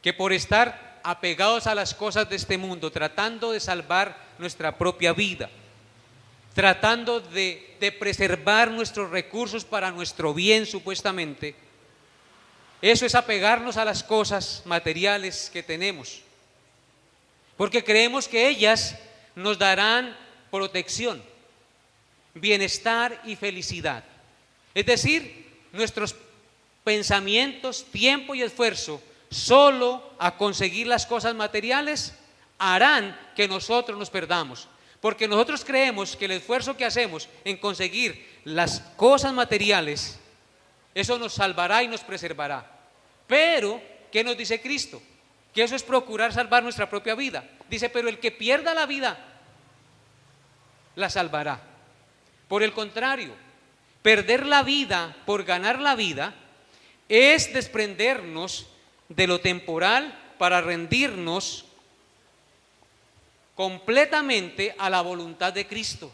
[SPEAKER 1] que por estar apegados a las cosas de este mundo, tratando de salvar nuestra propia vida, tratando de preservar nuestros recursos para nuestro bien supuestamente, eso es apegarnos a las cosas materiales que tenemos, porque creemos que ellas nos darán protección, bienestar y felicidad. Es decir, nuestros pensamientos, tiempo y esfuerzo solo a conseguir las cosas materiales harán que nosotros nos perdamos. Porque nosotros creemos que el esfuerzo que hacemos en conseguir las cosas materiales, eso nos salvará y nos preservará. Pero, ¿qué nos dice Cristo? Que eso es procurar salvar nuestra propia vida. Dice, pero el que pierda la vida, la salvará. Por el contrario, perder la vida por ganar la vida es desprendernos de lo temporal para rendirnos completamente a la voluntad de Cristo,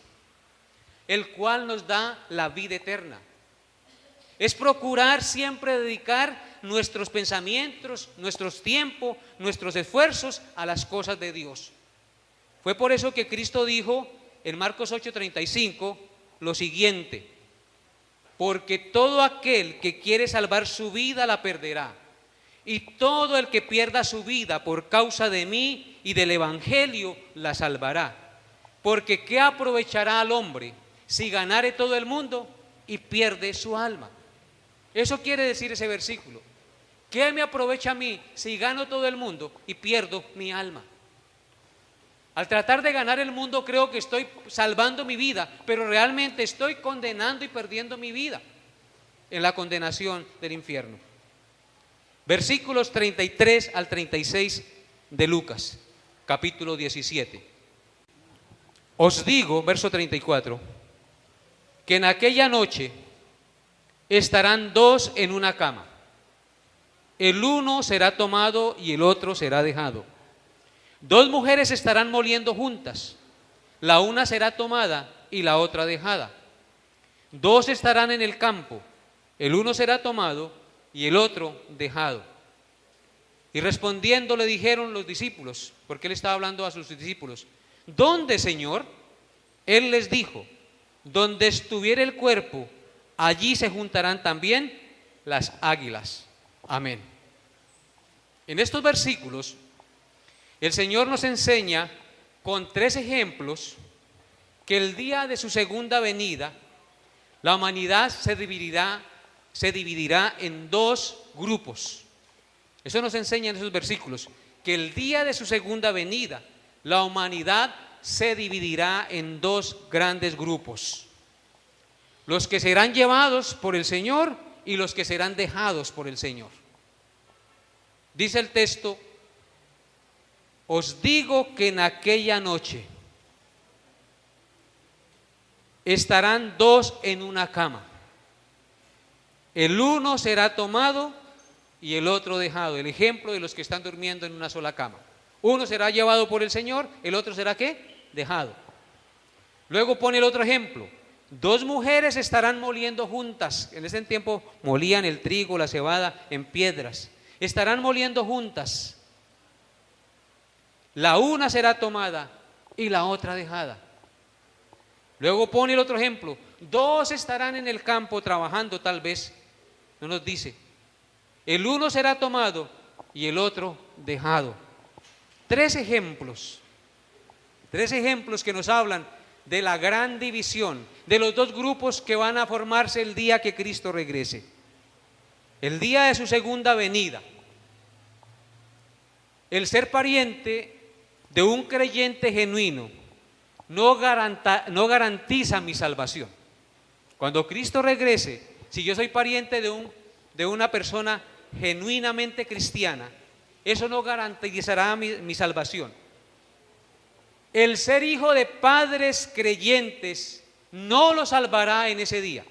[SPEAKER 1] el cual nos da la vida eterna. Es procurar siempre dedicar nuestros pensamientos, nuestros tiempos, nuestros esfuerzos a las cosas de Dios. Fue por eso que Cristo dijo en Marcos 8:35 lo siguiente: porque todo aquel que quiere salvar su vida la perderá, y todo el que pierda su vida por causa de mí y del evangelio la salvará. Porque ¿qué aprovechará al hombre si ganare todo el mundo y pierde su alma? Eso quiere decir ese versículo. ¿Qué me aprovecha a mí si gano todo el mundo y pierdo mi alma? Al tratar de ganar el mundo creo que estoy salvando mi vida, pero realmente estoy condenando y perdiendo mi vida en la condenación del infierno. Versículos 33 al 36 de Lucas, capítulo 17. Os digo, verso 34, que en aquella noche estarán dos en una cama. el uno será tomado y el otro será dejado. Dos mujeres estarán moliendo juntas, la una será tomada y la otra dejada. Dos estarán en el campo, el uno será tomado y el otro dejado. Y respondiendo le dijeron los discípulos, porque él estaba hablando a sus discípulos: ¿dónde, Señor? Él les dijo: donde estuviera el cuerpo, allí se juntarán también las águilas. Amén. En estos versículos, el Señor nos enseña con 3 ejemplos que el día de su segunda venida, la humanidad se dividirá en 2 grupos. Eso nos enseña en esos versículos, que el día de su segunda venida, la humanidad se dividirá en 2 grandes grupos: los que serán llevados por el Señor y los que serán dejados por el Señor. Dice el texto: os digo que en aquella noche estarán 2 en una cama, el uno será tomado y el otro dejado. El ejemplo de los que están durmiendo en una sola cama: uno será llevado por el Señor, el otro será ¿qué? Dejado. Luego pone el otro ejemplo: 2 mujeres estarán moliendo juntas. En ese tiempo molían el trigo, la cebada en piedras. Estarán moliendo juntas, la una será tomada y la otra dejada. Luego pone el otro ejemplo: 2 estarán en el campo trabajando, tal vez, no nos dice. El uno será tomado y el otro dejado. 3 ejemplos que nos hablan de la gran división, de los 2 grupos que van a formarse el día que Cristo regrese, el día de su segunda venida. El ser pariente de un creyente genuino no garantiza mi salvación. Cuando Cristo regrese, si yo soy pariente de una persona genuinamente cristiana, eso no garantizará mi salvación. El ser hijo de padres creyentes no lo salvará en ese día.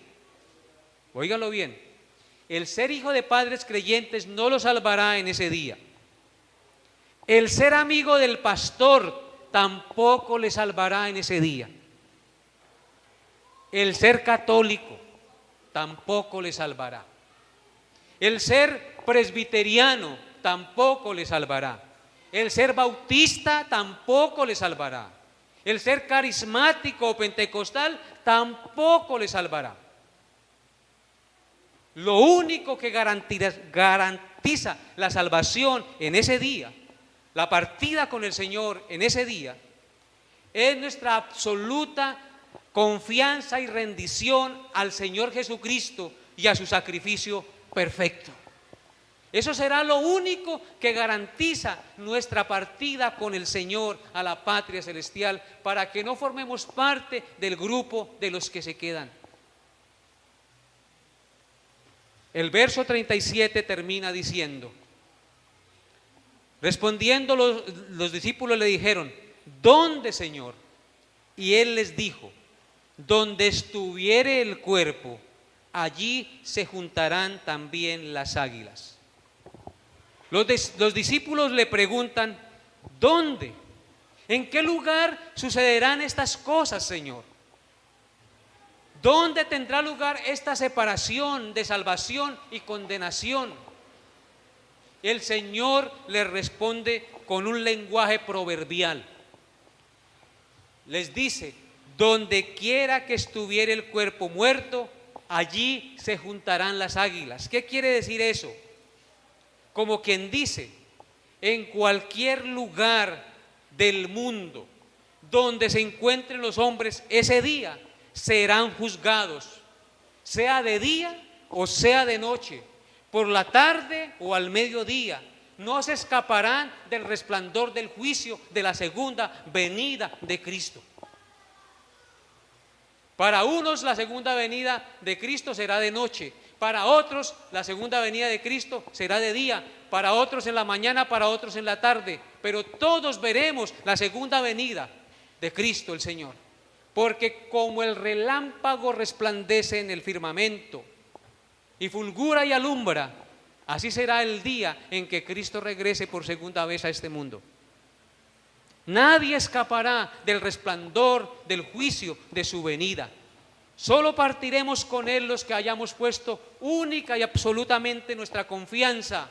[SPEAKER 1] Óiganlo bien: el ser hijo de padres creyentes no lo salvará en ese día. El ser amigo del pastor tampoco le salvará en ese día. El ser católico tampoco le salvará. El ser presbiteriano tampoco le salvará. El ser bautista tampoco le salvará. El ser carismático o pentecostal tampoco le salvará. Lo único que garantiza la salvación en ese día, la partida con el Señor en ese día, es nuestra absoluta confianza y rendición al Señor Jesucristo y a su sacrificio perfecto. Eso será lo único que garantiza nuestra partida con el Señor a la patria celestial, para que no formemos parte del grupo de los que se quedan. El verso 37 termina diciendo: respondiendo los discípulos le dijeron: ¿dónde, Señor? Y él les dijo: donde estuviere el cuerpo, allí se juntarán también las águilas. Los discípulos le preguntan: ¿dónde? ¿En qué lugar sucederán estas cosas, Señor? ¿Dónde tendrá lugar esta separación de salvación y condenación? El Señor les responde con un lenguaje proverbial. Les dice: donde quiera que estuviera el cuerpo muerto, allí se juntarán las águilas. ¿Qué quiere decir eso? Como quien dice, en cualquier lugar del mundo donde se encuentren los hombres, ese día serán juzgados, sea de día o sea de noche, por la tarde o al mediodía. No se escaparán del resplandor del juicio de la segunda venida de Cristo. Para unos la segunda venida de Cristo será de noche, para otros la segunda venida de Cristo será de día, para otros en la mañana, para otros en la tarde, pero todos veremos la segunda venida de Cristo el Señor, porque como el relámpago resplandece en el firmamento y fulgura y alumbra Así será el día en que Cristo regrese por segunda vez a este mundo. Nadie escapará del resplandor del juicio de su venida. Solo partiremos con Él los que hayamos puesto única y absolutamente nuestra confianza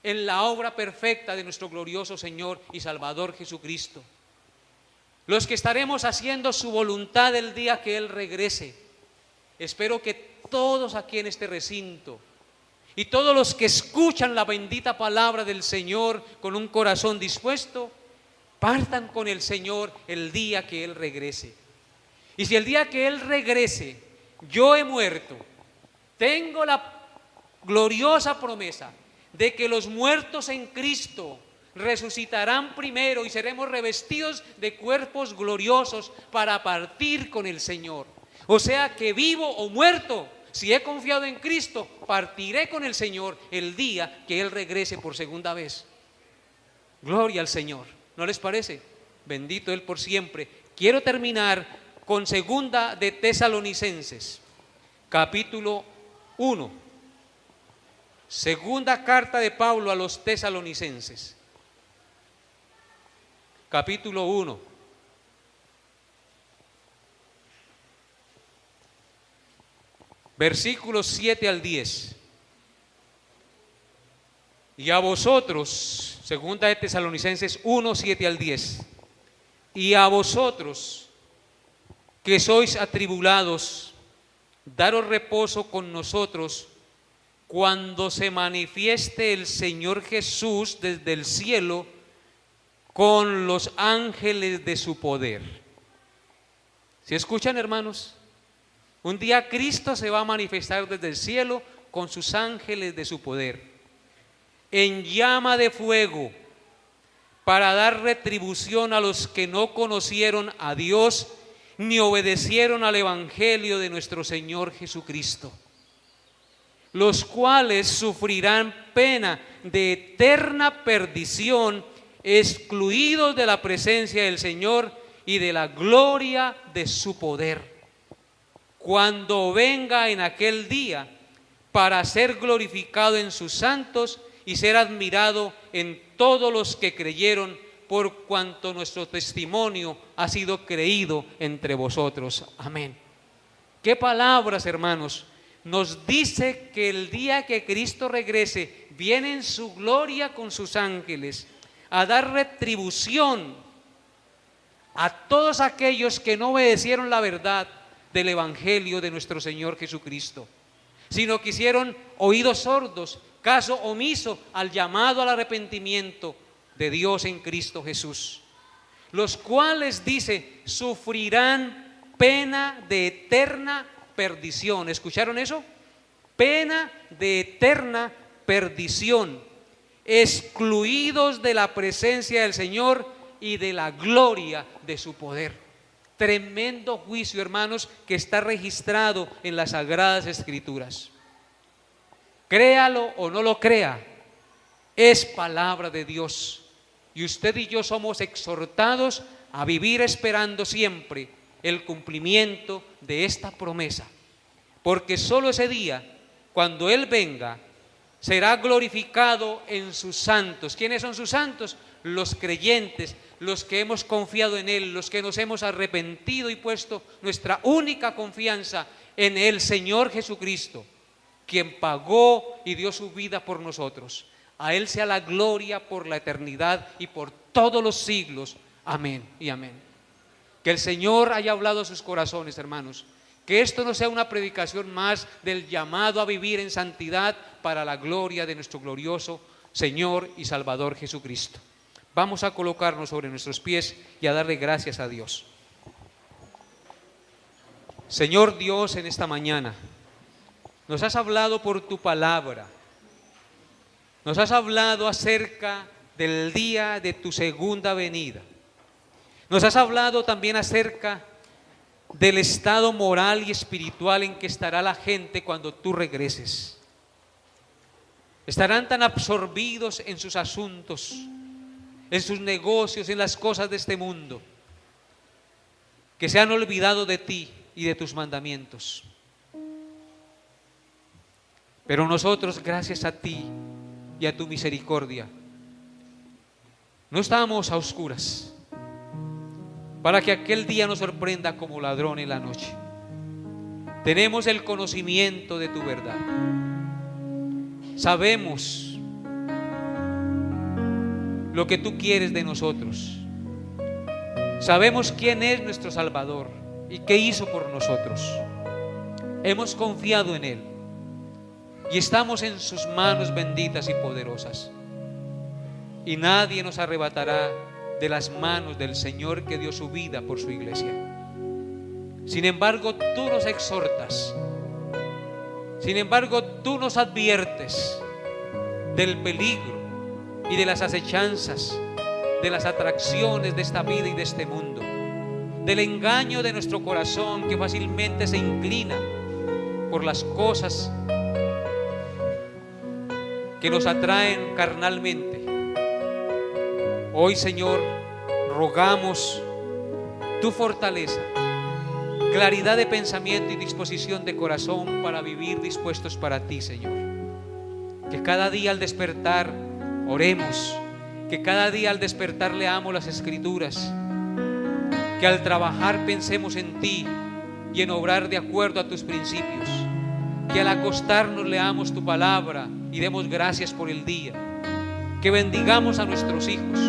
[SPEAKER 1] en la obra perfecta de nuestro glorioso Señor y Salvador Jesucristo. Los que estaremos haciendo su voluntad el día que Él regrese. Espero que todos aquí en este recinto y todos los que escuchan la bendita palabra del Señor con un corazón dispuesto, partan con el Señor el día que Él regrese. Y si el día que Él regrese yo he muerto, tengo la gloriosa promesa de que los muertos en Cristo resucitarán primero y seremos revestidos de cuerpos gloriosos para partir con el Señor. O sea que vivo o muerto, si he confiado en Cristo, partiré con el Señor el día que Él regrese por segunda vez. Gloria al Señor, ¿no les parece? Bendito Él por siempre. Quiero terminar con segunda de Tesalonicenses, capítulo 1. Segunda carta de Pablo a los Tesalonicenses, capítulo 1. Versículos 7 al 10. Y a vosotros, segunda de Tesalonicenses 1, 7 al 10. Y a vosotros que sois atribulados, daros reposo con nosotros cuando se manifieste el Señor Jesús desde el cielo con los ángeles de su poder. ¿Sí escuchan, hermanos? Un día Cristo se va a manifestar desde el cielo con sus ángeles de su poder, en llama de fuego, para dar retribución a los que no conocieron a Dios ni obedecieron al Evangelio de nuestro Señor Jesucristo, los cuales sufrirán pena de eterna perdición, excluidos de la presencia del Señor y de la gloria de su poder, cuando venga en aquel día para ser glorificado en sus santos y ser admirado en todos los que creyeron, por cuanto nuestro testimonio ha sido creído entre vosotros. Amén. ¿Qué palabras, hermanos? Nos dice que el día que Cristo regrese, viene en su gloria con sus ángeles a dar retribución a todos aquellos que no obedecieron la verdad del Evangelio de nuestro Señor Jesucristo, sino que hicieron oídos sordos, caso omiso al llamado al arrepentimiento de Dios en Cristo Jesús, los cuales, dice, sufrirán pena de eterna perdición. ¿Escucharon eso? Pena de eterna perdición, excluidos de la presencia del Señor y de la gloria de su poder. Tremendo juicio, hermanos, que está registrado en las Sagradas Escrituras. Créalo o no lo crea, es palabra de Dios. Y usted y yo somos exhortados a vivir esperando siempre el cumplimiento de esta promesa. Porque solo ese día, cuando Él venga, será glorificado en sus santos. ¿Quiénes son sus santos? Los creyentes, los que hemos confiado en Él, los que nos hemos arrepentido y puesto nuestra única confianza en el Señor Jesucristo, quien pagó y dio su vida por nosotros. A Él sea la gloria por la eternidad y por todos los siglos. Amén y amén. Que el Señor haya hablado a sus corazones, hermanos. Que esto no sea una predicación más del llamado a vivir en santidad para la gloria de nuestro glorioso Señor y Salvador Jesucristo. Vamos a colocarnos sobre nuestros pies y a darle gracias a Dios. Señor Dios, en esta mañana nos has hablado por tu palabra. Nos has hablado acerca del día de tu segunda venida. Nos has hablado también acerca del estado moral y espiritual en que estará la gente cuando tú regreses. Estarán tan absorbidos en sus asuntos, en sus negocios, en las cosas de este mundo, que se han olvidado de ti y de tus mandamientos. Pero nosotros, gracias a ti, y a tu misericordia. No estamos a oscuras, para que aquel día nos sorprenda como ladrón en la noche. Tenemos el conocimiento de tu verdad. Sabemos lo que tú quieres de nosotros. Sabemos quién es nuestro Salvador y qué hizo por nosotros. Hemos confiado en Él y estamos en sus manos benditas y poderosas. Y nadie nos arrebatará de las manos del Señor que dio su vida por su iglesia. Sin embargo, tú nos exhortas. Sin embargo, tú nos adviertes del peligro y de las acechanzas, de las atracciones de esta vida y de este mundo, del engaño de nuestro corazón que fácilmente se inclina por las cosas que nos atraen carnalmente. Hoy, Señor, rogamos tu fortaleza, claridad de pensamiento y disposición de corazón para vivir dispuestos para ti, Señor. Que cada día al despertar oremos, que cada día al despertar leamos las Escrituras, que al trabajar pensemos en ti y en obrar de acuerdo a tus principios, que al acostarnos leamos tu palabra y demos gracias por el día, que bendigamos a nuestros hijos,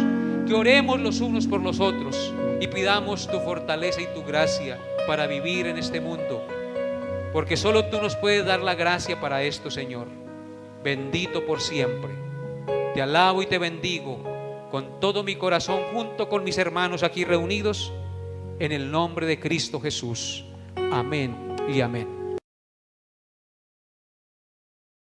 [SPEAKER 1] que oremos los unos por los otros y pidamos tu fortaleza y tu gracia para vivir en este mundo, porque solo tú nos puedes dar la gracia para esto, Señor. Bendito por siempre. Te alabo y te bendigo con todo mi corazón junto con mis hermanos aquí reunidos en el nombre de Cristo Jesús. Amén y amén.